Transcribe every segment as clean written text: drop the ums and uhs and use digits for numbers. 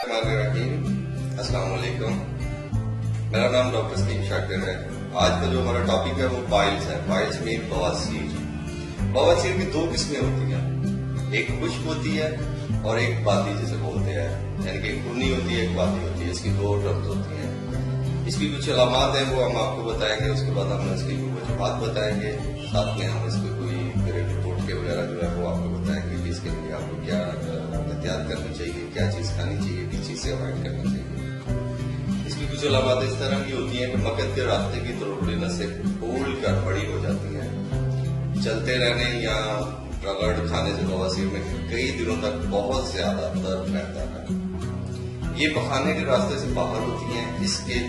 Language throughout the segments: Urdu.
السلام علیکم، میرا نام ڈاکٹر سلیم شاکر ہے۔ آج کا جو ہمارا ٹاپک ہے وہ پائلز ہے۔ پائلز میں بواسیر۔ بواسیر کی دو قسمیں ہوتی ہیں، ایک خشک ہوتی ہے اور ایک باتی جسے بولتے ہیں، یعنی کہ ایک خونی ہوتی ہے ایک باتی ہوتی ہے، اس کی دو ٹرمز ہوتی ہیں۔ اس کی کچھ علامات ہیں وہ ہم آپ کو بتائیں گے، اس کے بعد ہم اس کی کچھ بات بتائیں گے، ساتھ میں ہم اس کو کوئی گھریلو ٹوٹکے وغیرہ جو ہے وہ آپ کو بتائیں گے کہ اس کے لیے آپ کو کیا احتیاط کرنی چاہیے، کیا چیز کھانی چاہیے، کس چیز سے اوائڈ کرنا چاہیے۔ اس کی کچھ علامات اس طرح کی ہوتی ہیں کہ مقد کے راستے کی تروڑی نسیں پھول کر بڑی ہو جاتی ہیں، چلتے رہنے یا رگڑ کھانے سے بواسیر میں کئی دنوں تک بہت زیادہ درد رہتا ہے۔ یہ پخانے کے راستے سے باہر ہوتی ہیں، اس کے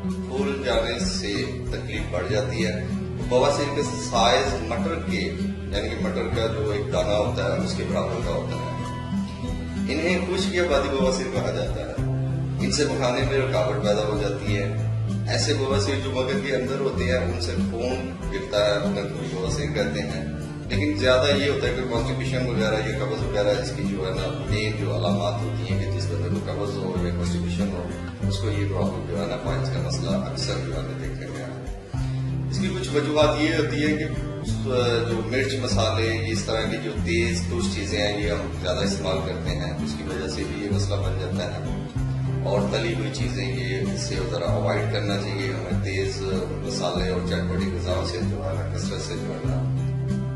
پھول جانے سے تکلیف بڑھ جاتی ہے۔ بواسیر کے سائز مٹر کے، یعنی کہ مٹر کا جو ایک دانہ ہوتا ہے اس کے برابر کا ہوتا ہے۔ انہیں خشک یا باتی بواسیر کہا جاتا ہے۔ ان سے پخانے میں رکاوٹ پیدا ہو جاتی ہے۔ ایسے بواسیر جو مغز کے اندر ہوتے ہیں ان سے خون گرتا ہے، انہیں بواسیر کہتے ہیں۔ لیکن زیادہ یہ ہوتا ہے کہ کانسٹیپیشن وغیرہ یا قبض وغیرہ اس کی جو ہے نا مین جو علامات ہوتی ہیں کہ جس بندے کو قبض ہو یا کانسٹیپیشن ہو اس کو یہ پرابلم جو ہے نا پائلز کا مسئلہ اکثر جو ہے نا دیکھنے میں آتا ہے۔ اس کی کچھ وجوہات یہ ہوتی ہے کہ جو مرچ مسالے اس طرح کی جو تیز کچھ چیزیں ہیں یہ ہم زیادہ استعمال کرتے ہیں، اس کی وجہ سے بھی یہ مسئلہ بن جاتا ہے۔ اور تلی ہوئی چیزیں یہ اس سے ذرا اوائڈ کرنا چاہیے، ہمیں تیز مسالے اور چٹپٹی غذا سے جو ہے نا کثرت سے جو ہے نا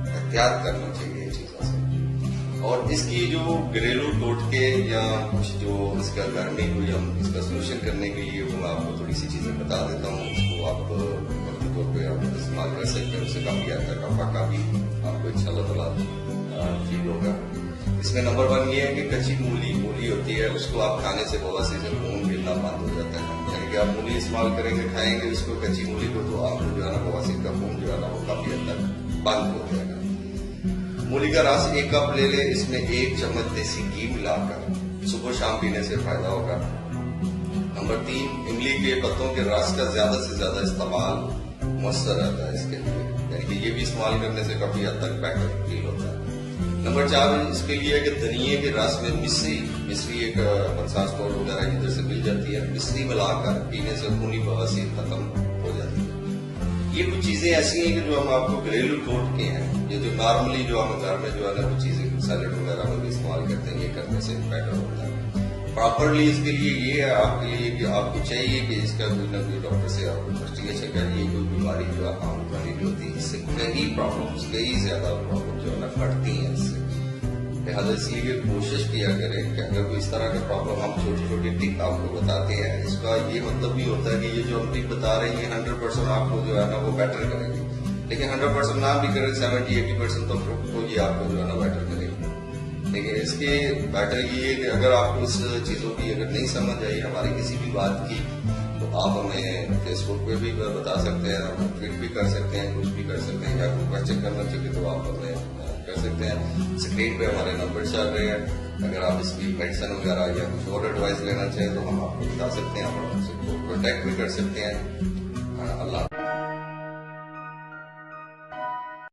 احتیاط کرنا چاہیے ان چیزوں سے۔ اور اس کی جو گھریلو ٹوٹکے یا کچھ جو اس کا گھر میں کوئی ہم اس کا سولوشن کرنے کے لیے وہ میں آپ کو تھوڑی سی چیزیں بتا دیتا ہوں، اس کو آپ وقتی طور پہ آپ استعمال کر سکتے ہیں، اس سے کافی حد تک افاقہ بھی آپ کو انشاءاللہ تعالیٰ فیل ہوگا۔ اس میں نمبر 1 یہ ہے کہ کچی مولی ہوتی ہے، اس کو آپ کھانے سے بواسیر سے خون گرنا بند ہو جاتا ہے، یعنی کہ آپ مولی استعمال کریں گے کھائیں گے اس کو کچی مولی کو تو آپ کو جو ہے نا بواسیر کا خون جو ہے نا وہ کافی حد تک بند ہو جائے گا۔ مولی کا رس 1 کپ لے لیں، اس میں 1 چمچ دیسی گھی ملا کر صبح شام پینے سے فائدہ ہوگا۔ نمبر 3 املی کے پتوں کے رس کا زیادہ سے زیادہ استعمال مؤثر رہتا ہے اس کے لیے، یعنی کہ یہ بھی استعمال کرنے سے کافی حد تک بہتر فیل ہوتا ہے۔ نمبر 4 اس کے لیے کہ دھنیے کے رس میں مصری ایک پنسا اسٹور وغیرہ ادھر سے مل جاتی ہے، مصری ملا کر پینے سے خونی بواسیر ختم ہو جاتی ہے۔ یہ کچھ چیزیں ایسی ہیں کہ جو ہم آپ کو گھریلو ٹوٹکے ہیں، یہ جو نارملی جو ہم گھر میں جو ہے نا وہ چیزیں سیلڈ وغیرہ میں بھی استعمال کرتے ہیں، یہ کرنے سے بیٹر ہوتا ہے۔ پراپرلی اس کے لیے یہ ہے آپ کے لیے کہ آپ کو چاہیے کہ اس کا کوئی نہ کوئی ڈاکٹر سے آپ کو انویسٹیگیشن کریے، کوئی بیماری جو عام بیماری جو ہوتی ہے اس سے کئی زیادہ پرابلم جو ہے نا بڑھتی ہیں اس سے۔ لہٰذا اس لیے کوشش کیا کریں کہ اگر کوئی اس طرح کا پرابلم ہم چھوٹی چھوٹی ٹک آپ کو بتاتے ہیں، اس کا یہ مطلب بھی ہوتا ہے کہ یہ جو ہم ٹک بتا رہے ہیں 100% آپ کو جو ہے نا وہ بیٹر کریں گے، لیکن 100% نہ بھی کریں 70-80% تو یہ آپ کو جو ہے نا بیٹر کریں گے۔ لیکن اس کے بیٹر یہ ہے کہ اگر آپ کو اس چیزوں کی اگر نہیں سمجھ آئی ہماری کسی بھی بات کی تو آپ ہمیں فیس بک پہ بھی بتا سکتے ہیں، ہم ٹویٹ بھی کر سکتے ہیں، کچھ بھی کر سکتے ہیں، یا کوئی کوشچن کرنا چاہیے تو آپ ہمیں کر سکتے ہیں۔ اسکرین پہ ہمارے نمبر چل رہے ہیں، اگر آپ اس کی میڈیسن وغیرہ یا کچھ اور ایڈوائس لینا چاہیں تو ہم آپ کو بتا سکتے ہیں، ہم آپ سے کانٹیکٹ بھی کر سکتے ہیں۔ اللہ